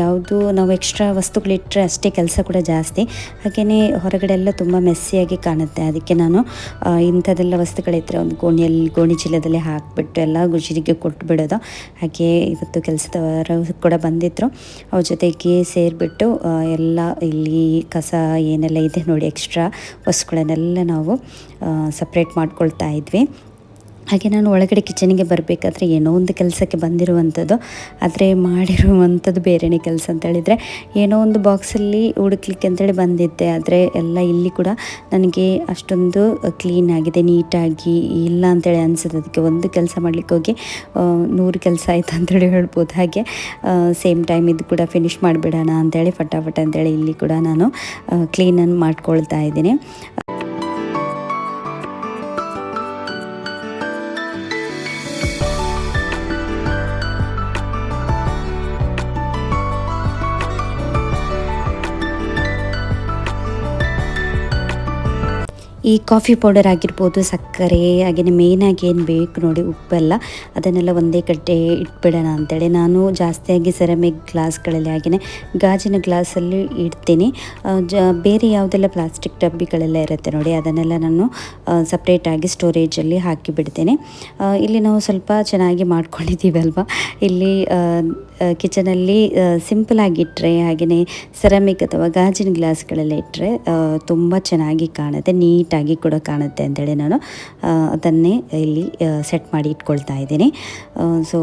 ಯಾವುದು ನಾವು ಎಕ್ಸ್ಟ್ರಾ ವಸ್ತುಗಳಿಟ್ಟರೆ ಅಷ್ಟೇ ಕೆಲಸ ಕೂಡ ಜಾಸ್ತಿ. ಹಾಗೆಯೇ ಹೊರಗಡೆ ಎಲ್ಲ ತುಂಬ ಮೆಸ್ಸಿಯಾಗಿ ಕಾಣುತ್ತೆ. ಅದಕ್ಕೆ ನಾನು ಇಂಥದ್ದೆಲ್ಲ ವಸ್ತುಗಳಿದ್ದರೆ ಒಂದು ಗೋಣಿ ಚೀಲದಲ್ಲಿ ಹಾಕಿಬಿಟ್ಟು ಎಲ್ಲ ಗುಜಿರಿಗೆ ಕೊಟ್ಟು ಬಿಡೋದು. ಹಾಗೆ ಇವತ್ತು ಕೆಲಸದವರು ಕೂಡ ಬಂದಿದ್ದರು, ಅವ್ರ ಜೊತೆಗೆ ಸೇರಿಬಿಟ್ಟು ಎಲ್ಲ ಇಲ್ಲಿ ಕಸ ಏನೆಲ್ಲ ಇದೆ ನೋಡಿ ಎಕ್ಸ್ಟ್ರಾ ವಸ್ತುಗಳನ್ನೆಲ್ಲ ನಾವು ಸಪ್ರೇಟ್ ಮಾಡ್ಕೊಳ್ತಾ ಇದ್ವಿ. ಹಾಗೆ ನಾನು ಒಳಗಡೆ ಕಿಚನಿಗೆ ಬರಬೇಕಾದ್ರೆ ಏನೋ ಒಂದು ಕೆಲಸಕ್ಕೆ ಬಂದಿರುವಂಥದ್ದು, ಆದರೆ ಮಾಡಿರುವಂಥದ್ದು ಬೇರೆಯೇ ಕೆಲಸ ಅಂತೇಳಿದರೆ, ಏನೋ ಒಂದು ಬಾಕ್ಸಲ್ಲಿ ಹುಡುಕ್ಲಿಕ್ಕೆ ಅಂತೇಳಿ ಬಂದಿದ್ದೆ, ಆದರೆ ಎಲ್ಲ ಇಲ್ಲಿ ಕೂಡ ನನಗೆ ಅಷ್ಟೊಂದು ಕ್ಲೀನಾಗಿದೆ, ನೀಟಾಗಿ ಇಲ್ಲ ಅಂತೇಳಿ ಅನಿಸುತ್ತೆ. ಅದಕ್ಕೆ ಒಂದು ಕೆಲಸ ಮಾಡಲಿಕ್ಕೆ ಹೋಗಿ 100 ಕೆಲಸ ಆಯಿತು ಅಂತೇಳಿ ಹೇಳ್ಬೋದು. ಹಾಗೆ ಸೇಮ್ ಟೈಮ್ ಇದು ಕೂಡ ಫಿನಿಷ್ ಮಾಡಿಬಿಡೋಣ ಅಂತೇಳಿ ಫಟಾಫಟ ಅಂತೇಳಿ ಇಲ್ಲಿ ಕೂಡ ನಾನು ಕ್ಲೀನನ್ನು ಮಾಡ್ಕೊಳ್ತಾ ಇದ್ದೀನಿ. ಈ ಕಾಫಿ ಪೌಡರ್ ಆಗಿರ್ಬೋದು, ಸಕ್ಕರೆ, ಹಾಗೆಯೇ ಮೇಯ್ನಾಗಿ ಏನು ಬೇಕು ನೋಡಿ ಉಪ್ಪೆಲ್ಲ, ಅದನ್ನೆಲ್ಲ ಒಂದೇ ಕಡೆ ಇಟ್ಬಿಡೋಣ ಅಂತೇಳಿ ನಾನು ಜಾಸ್ತಿಯಾಗಿ ಸೆರಾಮಿಕ್ ಗ್ಲಾಸ್ಗಳಲ್ಲಿ ಹಾಗೆಯೇ ಗಾಜಿನ ಗ್ಲಾಸಲ್ಲಿ ಇಡ್ತೀನಿ. ಬೇರೆ ಯಾವುದೆಲ್ಲ ಪ್ಲಾಸ್ಟಿಕ್ ಡಬ್ಬಿಗಳೆಲ್ಲ ಇರುತ್ತೆ ನೋಡಿ, ಅದನ್ನೆಲ್ಲ ನಾನು ಸಪ್ರೇಟಾಗಿ ಸ್ಟೋರೇಜಲ್ಲಿ ಹಾಕಿಬಿಡ್ತೇನೆ. ಇಲ್ಲಿ ನಾವು ಸ್ವಲ್ಪ ಚೆನ್ನಾಗಿ ಮಾಡ್ಕೊಂಡಿದ್ದೀವಿ ಅಲ್ವಾ. ಇಲ್ಲಿ ಕಿಚನಲ್ಲಿ ಸಿಂಪಲಾಗಿಟ್ಟರೆ ಹಾಗೆಯೇ ಸೆರಾಮಿಕ್ ಅಥವಾ ಗಾಜಿನ ಗ್ಲಾಸ್ಗಳೆಲ್ಲ ಇಟ್ಟರೆ ತುಂಬ ಚೆನ್ನಾಗಿ ಕಾಣುತ್ತೆ, ನೀಟಾಗಿ ಕೂಡ ಕಾಣುತ್ತೆ ಅಂತೇಳಿ ನಾನು ಅದನ್ನೇ ಇಲ್ಲಿ ಸೆಟ್ ಮಾಡಿ ಇಟ್ಕೊಳ್ತಾ ಇದ್ದೀನಿ. ಸೊ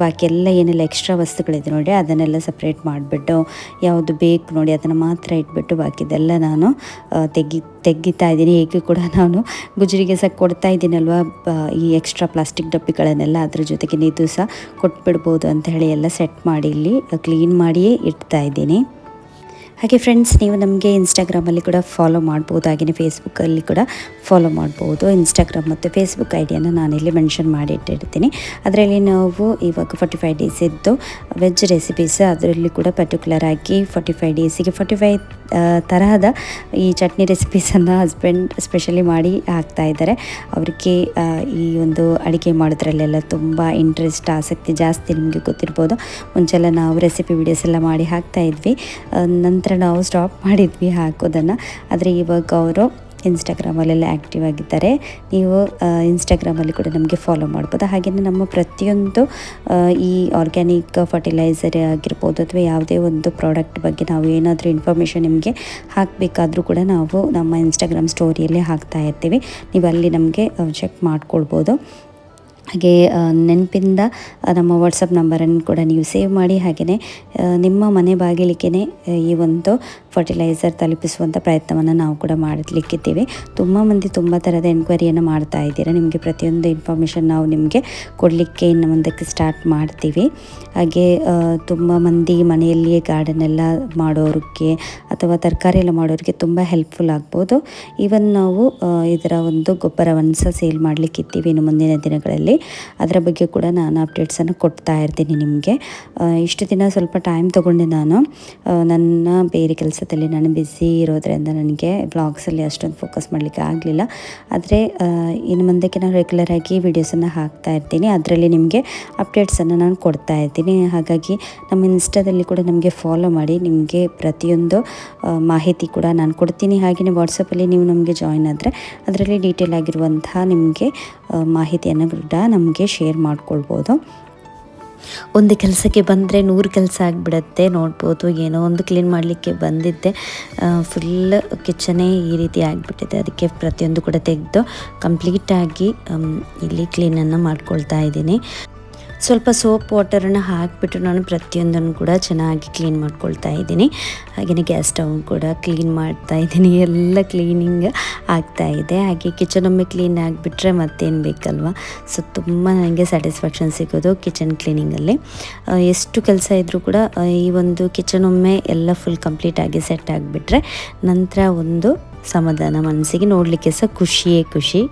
ಬಾಕಿ ಎಲ್ಲ ಏನೆಲ್ಲ ಎಕ್ಸ್ಟ್ರಾ ವಸ್ತುಗಳಿದೆ ನೋಡಿ, ಅದನ್ನೆಲ್ಲ ಸಪ್ರೇಟ್ ಮಾಡಿಬಿಟ್ಟು ಯಾವುದು ಬೇಕು ನೋಡಿ ಅದನ್ನು ಮಾತ್ರ ಇಟ್ಬಿಟ್ಟು ಬಾಕಿದೆಲ್ಲ ನಾನು ತೆಗಿತಾ ಇದ್ದೀನಿ. ಹೇಗೆ ಕೂಡ ನಾನು ಗುಜರಿಗೆ ಸಹ ಕೊಡ್ತಾ ಇದ್ದೀನಲ್ವ, ಈ ಎಕ್ಸ್ಟ್ರಾ ಪ್ಲಾಸ್ಟಿಕ್ ಡಬ್ಬಿಗಳನ್ನೆಲ್ಲ ಅದ್ರ ಜೊತೆಗೆ ಇದು ಸಹ ಕೊಟ್ಬಿಡ್ಬೋದು ಅಂತ ಹೇಳಿ ಎಲ್ಲ ಸೆಟ್ ಮಾಡಿ ಇಲ್ಲಿ ಕ್ಲೀನ್ ಮಾಡಿಯೇ ಇಡ್ತಾ ಇದ್ದೀನಿ. ಹಾಗೆ ಫ್ರೆಂಡ್ಸ್, ನೀವು ನಮಗೆ ಇನ್ಸ್ಟಾಗ್ರಾಮಲ್ಲಿ ಕೂಡ ಫಾಲೋ ಮಾಡ್ಬೋದು, ಹಾಗೆಯೇ ಫೇಸ್ಬುಕ್ಕಲ್ಲಿ ಕೂಡ ಫಾಲೋ ಮಾಡ್ಬೋದು. ಇನ್ಸ್ಟಾಗ್ರಾಮ್ ಮತ್ತು ಫೇಸ್ಬುಕ್ ಐಡಿಯನ್ನು ನಾನಿಲ್ಲಿ ಮೆನ್ಷನ್ ಮಾಡಿಟ್ಟಿರ್ತೀನಿ. ಅದರಲ್ಲಿ ನಾವು ಇವಾಗ 45 ಡೇಸ್ ಇದ್ದು ವೆಜ್ ರೆಸಿಪೀಸ್, ಅದರಲ್ಲಿ ಕೂಡ ಪರ್ಟಿಕ್ಯುಲರ್ ಆಗಿ 45 ಡೇಸಿಗೆ 45 ತರಹದ ಈ ಚಟ್ನಿ ರೆಸಿಪೀಸನ್ನು ಹಸ್ಬೆಂಡ್ ಸ್ಪೆಷಲಿ ಮಾಡಿ ಹಾಕ್ತಾ ಇದ್ದಾರೆ. ಅವರಿಗೆ ಈ ಒಂದು ಅಡುಗೆ ಮಾಡೋದ್ರಲ್ಲೆಲ್ಲ ತುಂಬ ಇಂಟ್ರೆಸ್ಟ್, ಆಸಕ್ತಿ ಜಾಸ್ತಿ. ನಿಮಗೆ ಗೊತ್ತಿರ್ಬೋದು, ಮುಂಚೆಲ್ಲ ನಾವು ರೆಸಿಪಿ ವಿಡಿಯೋಸ್ ಎಲ್ಲ ಮಾಡಿ ಹಾಕ್ತಾ ಇದ್ವಿ, ನಂತರ ನಾವು ಸ್ಟಾಪ್ ಮಾಡಿದ್ವಿ ಹಾಕೋದನ್ನು. ಆದರೆ ಇವಾಗ ಅವರು ಇನ್ಸ್ಟಾಗ್ರಾಮಲ್ಲೆಲ್ಲ ಆ್ಯಕ್ಟಿವ್ ಆಗಿದ್ದಾರೆ. ನೀವು ಇನ್ಸ್ಟಾಗ್ರಾಮಲ್ಲಿ ಕೂಡ ನಮಗೆ ಫಾಲೋ ಮಾಡ್ಬೋದು. ಹಾಗೆಯೇ ನಮ್ಮ ಪ್ರತಿಯೊಂದು ಈ ಆರ್ಗ್ಯಾನಿಕ್ ಫರ್ಟಿಲೈಸರ್ ಆಗಿರ್ಬೋದು ಅಥವಾ ಯಾವುದೇ ಒಂದು ಪ್ರಾಡಕ್ಟ್ ಬಗ್ಗೆ ನಾವು ಏನಾದರೂ ಇನ್ಫಾರ್ಮೇಷನ್ ನಿಮಗೆ ಹಾಕಬೇಕಾದ್ರೂ ಕೂಡ ನಾವು ನಮ್ಮ ಇನ್ಸ್ಟಾಗ್ರಾಮ್ ಸ್ಟೋರಿಯಲ್ಲೇ ಹಾಕ್ತಾ ಇರ್ತೀವಿ. ನೀವು ಅಲ್ಲಿ ನಮಗೆ ಚೆಕ್ ಮಾಡ್ಕೊಳ್ಬೋದು. ಹಾಗೆ ನೆನಪಿಂದ ನಮ್ಮ ವಾಟ್ಸಪ್ ನಂಬರನ್ನು ಕೂಡ ನೀವು ಸೇವ್ ಮಾಡಿ, ಹಾಗೆಯೇ ನಿಮ್ಮ ಮನೆ ಬಾಗಿಲಿಗೆ ಈ ಒಂದು ಫರ್ಟಿಲೈಸರ್ ತಲುಪಿಸುವಂಥ ಪ್ರಯತ್ನವನ್ನು ನಾವು ಕೂಡ ಮಾಡಲಿಕ್ಕಿದ್ದೀವಿ. ತುಂಬ ಮಂದಿ ತುಂಬ ಥರದ ಎನ್ಕ್ವೈರಿಯನ್ನು ಮಾಡ್ತಾ ಇದ್ದೀರಾ. ನಿಮಗೆ ಪ್ರತಿಯೊಂದು ಇನ್ಫಾರ್ಮೇಷನ್ ನಾವು ನಿಮಗೆ ಕೊಡಲಿಕ್ಕೆ ಇನ್ನು ಮುಂದಕ್ಕೆ ಸ್ಟಾರ್ಟ್ ಮಾಡ್ತೀವಿ. ಹಾಗೆ ತುಂಬ ಮಂದಿ ಮನೆಯಲ್ಲಿಯೇ ಗಾರ್ಡನ್ ಎಲ್ಲ ಮಾಡೋರಿಗೆ ಅಥವಾ ತರಕಾರಿ ಎಲ್ಲ ಮಾಡೋರಿಗೆ ತುಂಬ ಹೆಲ್ಪ್ಫುಲ್ ಆಗ್ಬೋದು. ಈವನ್ ನಾವು ಇದರ ಒಂದು ಗೊಬ್ಬರವನ್ನು ಸಹ ಸೇಲ್ ಮಾಡಲಿಕ್ಕಿದ್ದೀವಿ ಇನ್ನು ಮುಂದಿನ ದಿನಗಳಲ್ಲಿ. ಅದರ ಬಗ್ಗೆ ಕೂಡ ನಾನು ಅಪ್ಡೇಟ್ಸನ್ನು ಕೊಡ್ತಾ ಇರ್ತೀನಿ ನಿಮಗೆ. ಇಷ್ಟು ದಿನ ಸ್ವಲ್ಪ ಟೈಮ್ ತೊಗೊಂಡೆ ನಾನು, ನನ್ನ ಬೇರೆ ಕೆಲಸದಲ್ಲಿ ನಾನು ಬ್ಯುಸಿ ಇರೋದ್ರಿಂದ ನನಗೆ ಬ್ಲಾಗ್ಸಲ್ಲಿ ಅಷ್ಟೊಂದು ಫೋಕಸ್ ಮಾಡಲಿಕ್ಕೆ ಆಗಲಿಲ್ಲ. ಆದರೆ ಇನ್ನು ಮುಂದಕ್ಕೆ ನಾನು ರೆಗ್ಯುಲರಾಗಿ ವೀಡಿಯೋಸನ್ನು ಹಾಕ್ತಾ ಇರ್ತೀನಿ, ಅದರಲ್ಲಿ ನಿಮಗೆ ಅಪ್ಡೇಟ್ಸನ್ನು ನಾನು ಕೊಡ್ತಾ ಇರ್ತೀನಿ. ಹಾಗಾಗಿ ನಮ್ಮ ಇನ್ಸ್ಟಾದಲ್ಲಿ ಕೂಡ ನಮಗೆ ಫಾಲೋ ಮಾಡಿ, ನಿಮಗೆ ಪ್ರತಿಯೊಂದು ಮಾಹಿತಿ ಕೂಡ ನಾನು ಕೊಡ್ತೀನಿ. ಹಾಗೆಯೇ ವಾಟ್ಸಪ್ಪಲ್ಲಿ ನೀವು ನಮಗೆ ಜಾಯಿನ್ ಆದರೆ ಅದರಲ್ಲಿ ಡೀಟೇಲ್ ಆಗಿರುವಂತಹ ನಿಮಗೆ ಮಾಹಿತಿಯನ್ನು ಕೂಡ ನಮಗೆ ಶೇರ್ ಮಾಡ್ಕೊಳ್ಬೋದು. ಒಂದು ಕೆಲಸಕ್ಕೆ ಬಂದರೆ 100 ಕೆಲಸ ಆಗಿಬಿಡುತ್ತೆ. ನೋಡ್ಬೋದು, ಏನೋ ಒಂದು ಕ್ಲೀನ್ ಮಾಡಲಿಕ್ಕೆ ಬಂದಿದ್ದೆ, ಫುಲ್ ಕಿಚನೇ ಈ ರೀತಿ ಆಗಿಬಿಟ್ಟಿದೆ. ಅದಕ್ಕೆ ಪ್ರತಿಯೊಂದು ಕೂಡ ತೆಗೆದು ಕಂಪ್ಲೀಟಾಗಿ ಇಲ್ಲಿ ಕ್ಲೀನನ್ನು ಮಾಡ್ಕೊಳ್ತಾ ಇದ್ದೀನಿ. ಸ್ವಲ್ಪ ಸೋಪ್ ವಾಟರನ್ನು ಹಾಕಿಬಿಟ್ಟು ನಾನು ಪ್ರತಿಯೊಂದನ್ನು ಕೂಡ ಚೆನ್ನಾಗಿ ಕ್ಲೀನ್ ಮಾಡ್ಕೊಳ್ತಾ ಇದ್ದೀನಿ. ಹಾಗೆಯೇ ಗ್ಯಾಸ್ ಸ್ಟವ್ ಕೂಡ ಕ್ಲೀನ್ ಮಾಡ್ತಾ ಇದ್ದೀನಿ. ಎಲ್ಲ ಕ್ಲೀನಿಂಗ್ ಆಗ್ತಾ ಇದೆ. ಹಾಗೆ ಕಿಚನ್ ಒಮ್ಮೆ ಕ್ಲೀನ್ ಆಗಿಬಿಟ್ರೆ ಮತ್ತೇನು ಬೇಕಲ್ವ. ಸೊ ತುಂಬ ನನಗೆ ಸ್ಯಾಟಿಸ್ಫ್ಯಾಕ್ಷನ್ ಸಿಗೋದು ಕಿಚನ್ ಕ್ಲೀನಿಂಗಲ್ಲಿ. ಎಷ್ಟು ಕೆಲಸ ಇದ್ದರೂ ಕೂಡ ಈ ಒಂದು ಕಿಚನ್ ಒಮ್ಮೆ ಎಲ್ಲ ಫುಲ್ ಕಂಪ್ಲೀಟಾಗಿ ಸೆಟ್ ಆಗಿಬಿಟ್ರೆ ನಂತರ ಒಂದು ಸಮಾಧಾನ ಮನಸ್ಸಿಗೆ, ನೋಡಲಿಕ್ಕೆ ಸಹ ಖುಷಿಯೇ ಖುಷಿ.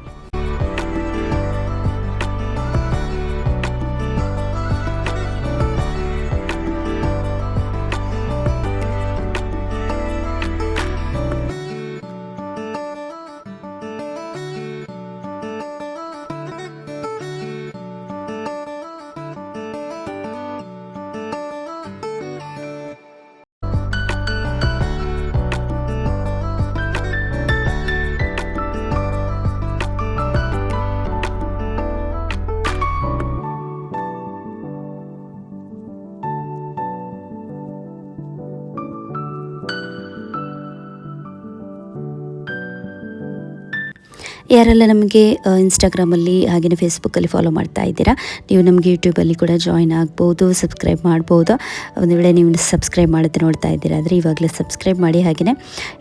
ಯಾರೆಲ್ಲ ನಮಗೆ ಇನ್ಸ್ಟಾಗ್ರಾಮಲ್ಲಿ ಹಾಗೆಯೇ ಫೇಸ್ಬುಕ್ಕಲ್ಲಿ ಫಾಲೋ ಮಾಡ್ತಾ ಇದ್ದೀರಾ, ನೀವು ನಮಗೆ ಯೂಟ್ಯೂಬಲ್ಲಿ ಕೂಡ ಜಾಯಿನ್ ಆಗ್ಬೋದು, ಸಬ್ಸ್ಕ್ರೈಬ್ ಮಾಡ್ಬೋದು. ಒಂದು ವೇಳೆ ನೀವು ಸಬ್ಸ್ಕ್ರೈಬ್ ಮಾಡುತ್ತೆ ನೋಡ್ತಾ ಇದ್ದೀರಾ ಆದರೆ ಇವಾಗಲೇ ಸಬ್ಸ್ಕ್ರೈಬ್ ಮಾಡಿ. ಹಾಗೆಯೇ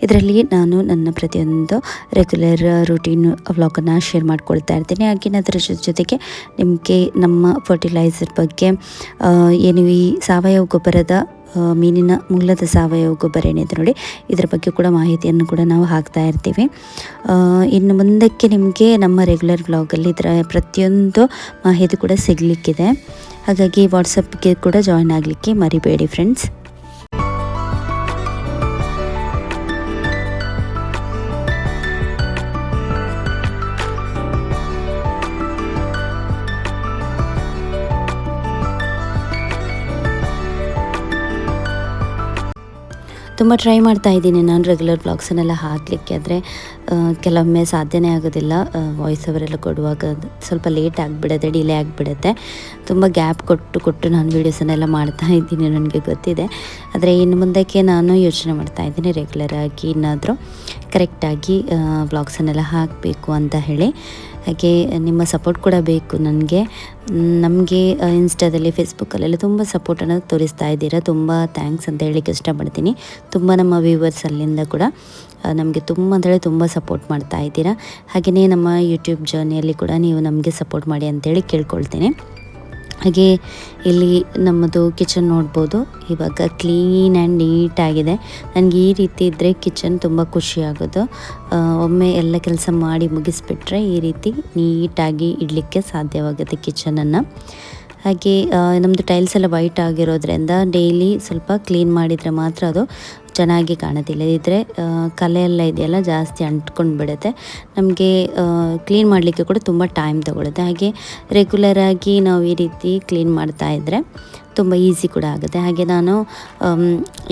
ಇದರಲ್ಲಿ ನಾನು ನನ್ನ ಪ್ರತಿಯೊಂದು ರೆಗ್ಯುಲರ್ ರೂಟೀನ್ ವ್ಲಾಗನ್ನು ಶೇರ್ ಮಾಡ್ಕೊಳ್ತಾ ಇರ್ತೀನಿ. ಹಾಗೆಯೇ ಅದರ ಜೊತೆಗೆ ನಿಮಗೆ ನಮ್ಮ ಫರ್ಟಿಲೈಸರ್ ಬಗ್ಗೆ ಏನು ಈ ಸಾವಯವ ಗೊಬ್ಬರದ ಮೀನಿನ ಮೂಲದ ಸಾವಯವ ಗೊಬ್ಬರ ಏನಿದೆ ನೋಡಿ, ಇದರ ಬಗ್ಗೆ ಕೂಡ ಮಾಹಿತಿಯನ್ನು ಕೂಡ ನಾವು ಹಾಕ್ತಾ ಇರ್ತೀವಿ. ಇನ್ನು ಮುಂದಕ್ಕೆ ನಿಮಗೆ ನಮ್ಮ ರೆಗ್ಯುಲರ್ ವ್ಲಾಗಲ್ಲಿ ಇದರ ಪ್ರತಿಯೊಂದು ಮಾಹಿತಿ ಕೂಡ ಸಿಗಲಿಕ್ಕಿದೆ. ಹಾಗಾಗಿ ವಾಟ್ಸಪ್ಗೆ ಕೂಡ ಜಾಯಿನ್ ಆಗಲಿಕ್ಕೆ ಮರಿಬೇಡಿ ಫ್ರೆಂಡ್ಸ್. ತುಂಬ ಟ್ರೈ ಮಾಡ್ತಾ ಇದ್ದೀನಿ ನಾನು ರೆಗ್ಯುಲರ್ ವ್ಲಾಗ್ಸನ್ನೆಲ್ಲ ಹಾಕಲಿಕ್ಕೆ, ಆದರೆ ಕೆಲವೊಮ್ಮೆ ಸಾಧ್ಯನೇ ಆಗೋದಿಲ್ಲ. ವಾಯ್ಸ್ ಓವರೆಲ್ಲ ಕೊಡುವಾಗ ಸ್ವಲ್ಪ ಲೇಟ್ ಆಗಿಬಿಡುತ್ತೆ, ಡಿಲೇ ಆಗಿಬಿಡುತ್ತೆ. ತುಂಬ ಗ್ಯಾಪ್ ಕೊಟ್ಟು ನಾನು ವೀಡಿಯೋಸನ್ನೆಲ್ಲ ಮಾಡ್ತಾ ಇದ್ದೀನಿ, ನನಗೆ ಗೊತ್ತಿದೆ. ಆದರೆ ಇನ್ನು ಮುಂದಕ್ಕೆ ನಾನು ಯೋಚನೆ ಮಾಡ್ತಾ ಇದ್ದೀನಿ ರೆಗ್ಯುಲರಾಗಿ ಏನಾದರೂ ಕರೆಕ್ಟಾಗಿ ವ್ಲಾಗ್ಸನ್ನೆಲ್ಲ ಹಾಕಬೇಕು ಅಂತ ಹೇಳಿ. ಹಾಗೆ ನಿಮ್ಮ ಸಪೋರ್ಟ್ ಕೂಡ ಬೇಕು ನಮಗೆ ಇನ್ಸ್ಟಾದಲ್ಲಿ ಫೇಸ್ಬುಕ್ಕಲ್ಲೆಲ್ಲ ತುಂಬ ಸಪೋರ್ಟನ್ನು ತೋರಿಸ್ತಾ ಇದ್ದೀರಾ. ತುಂಬ ಥ್ಯಾಂಕ್ಸ್ ಅಂತ ಹೇಳಲಿಕ್ಕೆ ಇಷ್ಟಪಡ್ತೀನಿ. ತುಂಬ ನಮ್ಮ ವ್ಯೂವರ್ಸ್ ಅಲ್ಲಿಂದ ಕೂಡ ನಮಗೆ ತುಂಬ ಅಂದರೆ ತುಂಬ ಸಪೋರ್ಟ್ ಮಾಡ್ತಾ ಇದ್ದೀರಾ. ಹಾಗೆಯೇ ನಮ್ಮ ಯೂಟ್ಯೂಬ್ ಜರ್ನಿಯಲ್ಲಿ ಕೂಡ ನೀವು ನಮಗೆ ಸಪೋರ್ಟ್ ಮಾಡಿ ಅಂತೇಳಿ ಕೇಳ್ಕೊಳ್ತೀನಿ. ಹಾಗೆ ಇಲ್ಲಿ ನಮ್ಮದು ಕಿಚನ್ ನೋಡ್ಬೋದು, ಇವಾಗ ಕ್ಲೀನ್ ಆ್ಯಂಡ್ ನೀಟಾಗಿದೆ. ನನಗೆ ಈ ರೀತಿ ಇದ್ದರೆ ಕಿಚನ್ ತುಂಬ ಖುಷಿಯಾಗೋದು. ಒಮ್ಮೆ ಎಲ್ಲ ಕೆಲಸ ಮಾಡಿ ಮುಗಿಸ್ಬಿಟ್ರೆ ಈ ರೀತಿ ನೀಟಾಗಿ ಇಡಲಿಕ್ಕೆ ಸಾಧ್ಯವಾಗುತ್ತೆ ಕಿಚನನ್ನು. ಹಾಗೆ ನಮ್ಮದು ಟೈಲ್ಸ್ ಎಲ್ಲ ವೈಟ್ ಆಗಿರೋದ್ರಿಂದ ಡೈಲಿ ಸ್ವಲ್ಪ ಕ್ಲೀನ್ ಮಾಡಿದರೆ ಮಾತ್ರ ಅದು ಚೆನ್ನಾಗಿ ಕಾಣೋದಿಲ್ಲ. ಇದ್ದರೆ ಕಲೆ ಎಲ್ಲ ಇದೆಯಲ್ಲ ಜಾಸ್ತಿ ಅಂಟ್ಕೊಂಡು ಬಿಡುತ್ತೆ. ನಮಗೆ ಕ್ಲೀನ್ ಮಾಡಲಿಕ್ಕೆ ಕೂಡ ತುಂಬ ಟೈಮ್ ತಗೊಳುತ್ತೆ. ಹಾಗೆ ರೆಗ್ಯುಲರಾಗಿ ನಾವು ಈ ರೀತಿ ಕ್ಲೀನ್ ಮಾಡ್ತಾಯಿದ್ರೆ ತುಂಬ ಈಸಿ ಕೂಡ ಆಗುತ್ತೆ. ಹಾಗೆ ನಾನು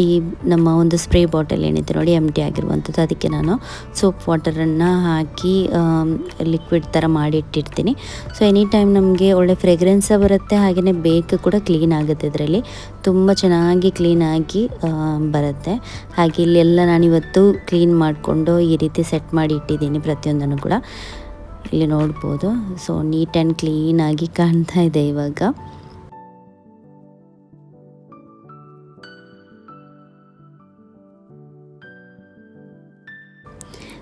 ಈ ನಮ್ಮ ಒಂದು ಸ್ಪ್ರೇ ಬಾಟಲ್ ಏನಿದೆ ನೋಡಿ ಎಂಟಿ ಆಗಿರುವಂಥದ್ದು, ಅದಕ್ಕೆ ನಾನು ಸೋಪ್ ವಾಟರನ್ನು ಹಾಕಿ ಲಿಕ್ವಿಡ್ ಥರ ಮಾಡಿ ಇಟ್ಟಿರ್ತೀನಿ. ಸೊ ಎನಿ ಟೈಮ್ ನಮಗೆ ಒಳ್ಳೆ ಫ್ರೇಗ್ರೆನ್ಸ ಬರುತ್ತೆ. ಹಾಗೆಯೇ ಬೇಗ ಕೂಡ ಕ್ಲೀನ್ ಆಗುತ್ತೆ, ಇದರಲ್ಲಿ ತುಂಬ ಚೆನ್ನಾಗಿ ಕ್ಲೀನಾಗಿ ಬರುತ್ತೆ. ಹಾಗೆ ಇಲ್ಲೆಲ್ಲ ನಾನಿವತ್ತು ಕ್ಲೀನ್ ಮಾಡಿಕೊಂಡು ಈ ರೀತಿ ಸೆಟ್ ಮಾಡಿ ಇಟ್ಟಿದ್ದೀನಿ ಪ್ರತಿಯೊಂದನ್ನು ಕೂಡ, ಇಲ್ಲಿ ನೋಡ್ಬೋದು. ಸೊ ನೀಟ್ ಆ್ಯಂಡ್ ಕ್ಲೀನಾಗಿ ಕಾಣ್ತಾ ಇದೆ ಇವಾಗ.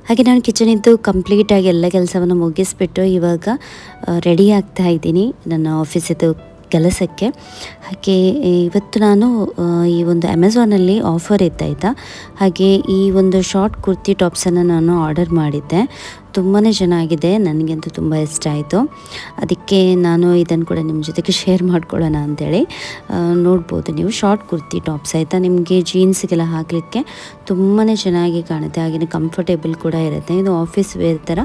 ಹಾಗೆ ನಾನು ಕಿಚನಿದ್ದು ಕಂಪ್ಲೀಟಾಗಿ ಎಲ್ಲ ಕೆಲಸವನ್ನು ಮುಗಿಸ್ಬಿಟ್ಟು ಇವಾಗ ರೆಡಿ ಆಗ್ತಾ ಇದ್ದೀನಿ ನನ್ನ ಆಫೀಸಿದ್ದು ಕೆಲಸಕ್ಕೆ. ಹಾಗೆ ಇವತ್ತು ನಾನು ಈ ಒಂದು ಅಮೆಝಾನಲ್ಲಿ ಆಫರ್ ಇತ್ತಾಯ್ತಾ, ಹಾಗೆ ಈ ಒಂದು ಶಾರ್ಟ್ ಕುರ್ತಿ ಟಾಪ್ಸನ್ನು ನಾನು ಆರ್ಡರ್ ಮಾಡಿದ್ದೆ. ತುಂಬಾ ಚೆನ್ನಾಗಿದೆ, ನನಗಂತೂ ತುಂಬ ಇಷ್ಟ ಆಯಿತು. ಅದಕ್ಕೆ ನಾನು ಇದನ್ನು ಕೂಡ ನಿಮ್ಮ ಜೊತೆಗೆ ಶೇರ್ ಮಾಡ್ಕೊಳ್ಳೋಣ ಅಂಥೇಳಿ. ನೋಡ್ಬೋದು ನೀವು, ಶಾರ್ಟ್ ಕುರ್ತಿ ಟಾಪ್ಸ್ ಆಯಿತಾ, ನಿಮಗೆ ಜೀನ್ಸ್ಗೆಲ್ಲ ಹಾಕಲಿಕ್ಕೆ ತುಂಬಾ ಚೆನ್ನಾಗಿ ಕಾಣುತ್ತೆ. ಹಾಗೆಯೇ ಕಂಫರ್ಟೇಬಲ್ ಕೂಡ ಇರುತ್ತೆ. ಇದು ಆಫೀಸ್ ವೇರ್ ಥರ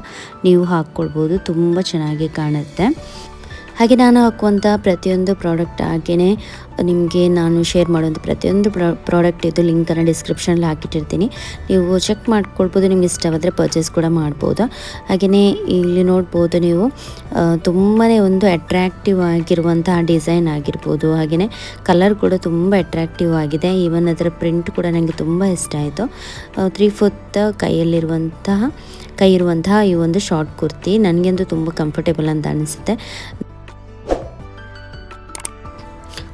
ನೀವು ಹಾಕ್ಕೊಳ್ಬೋದು, ತುಂಬ ಚೆನ್ನಾಗಿ ಕಾಣುತ್ತೆ. ಹಾಗೆ ನಾನು ಹಾಕುವಂಥ ಪ್ರತಿಯೊಂದು ಪ್ರಾಡಕ್ಟ್ ಹಾಗೆಯೇ ನಿಮಗೆ ನಾನು ಶೇರ್ ಮಾಡುವಂಥ ಪ್ರತಿಯೊಂದು ಪ್ರಾಡಕ್ಟ್ ಇದು ಲಿಂಕನ್ನು ಡಿಸ್ಕ್ರಿಪ್ಷನಲ್ಲಿ ಹಾಕಿಟ್ಟಿರ್ತೀನಿ, ನೀವು ಚೆಕ್ ಮಾಡ್ಕೊಳ್ಬೋದು. ನಿಮ್ಗೆ ಇಷ್ಟವಾದರೆ ಪರ್ಚೇಸ್ ಕೂಡ ಮಾಡ್ಬೋದು. ಹಾಗೆಯೇ ಇಲ್ಲಿ ನೋಡ್ಬೋದು ನೀವು, ತುಂಬಾ ಒಂದು ಅಟ್ರ್ಯಾಕ್ಟಿವ್ ಆಗಿರುವಂತಹ ಡಿಸೈನ್ ಆಗಿರ್ಬೋದು. ಹಾಗೆಯೇ ಕಲರ್ ಕೂಡ ತುಂಬ ಅಟ್ರ್ಯಾಕ್ಟಿವ್ ಆಗಿದೆ. ಈವನ್ ಅದರ ಪ್ರಿಂಟ್ ಕೂಡ ನನಗೆ ತುಂಬ ಇಷ್ಟ ಆಯಿತು. 3/4 ಕೈ ಇರುವಂತಹ ಈ ಒಂದು ಶಾರ್ಟ್ ಕುರ್ತಿ ನನಗಂತೂ ತುಂಬ ಕಂಫರ್ಟೇಬಲ್ ಅಂತ ಅನಿಸುತ್ತೆ.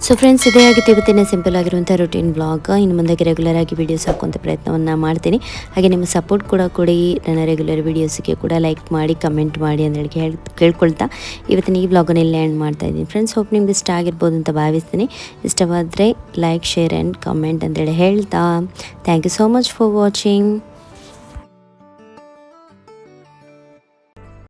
ಸೊ ಫ್ರೆಂಡ್ಸ್, ಇದೇ ಆಗಿತ್ತು ಇವತ್ತಿನ ಸಿಂಪಲ್ ಆಗಿರುವಂಥ ರೂಟೀನ್ ವ್ಲಾಗ್. ಇನ್ನು ಮುಂದಕ್ಕೆ ರೆಗ್ಯುಲರ್ ಆಗಿ ವೀಡಿಯೋಸ್ ಹಾಕುವಂಥ ಪ್ರಯತ್ನವನ್ನು ಮಾಡ್ತೀನಿ. ಹಾಗೆ ನಿಮ್ಮ ಸಪೋರ್ಟ್ ಕೂಡ ಕೊಡಿ. ನನ್ನ ರೆಗ್ಯುಲರ್ ವೀಡಿಯೋಸ್ಗೆ ಕೂಡ ಲೈಕ್ ಮಾಡಿ, ಕಮೆಂಟ್ ಮಾಡಿ ಅಂತ ಕೇಳ್ಕೊಳ್ತಾ ಇವತ್ತಿನ ಈ ವ್ಲಾಗನ್ನು ಇಲ್ಲೇ ಎಂಡ್ ಮಾಡ್ತಾ ಇದ್ದೀನಿ. ಫ್ರೆಂಡ್ಸ್, ಹೋಪ್ ನಿಮ್ಗೆ ಇಷ್ಟ ಆಗಿರ್ಬೋದು ಅಂತ ಭಾವಿಸ್ತೀನಿ. ಇಷ್ಟವಾದರೆ ಲೈಕ್, ಶೇರ್ ಆ್ಯಂಡ್ ಕಮೆಂಟ್ ಅಂತೇಳಿ ಹೇಳ್ತಾ thank you so much for watching.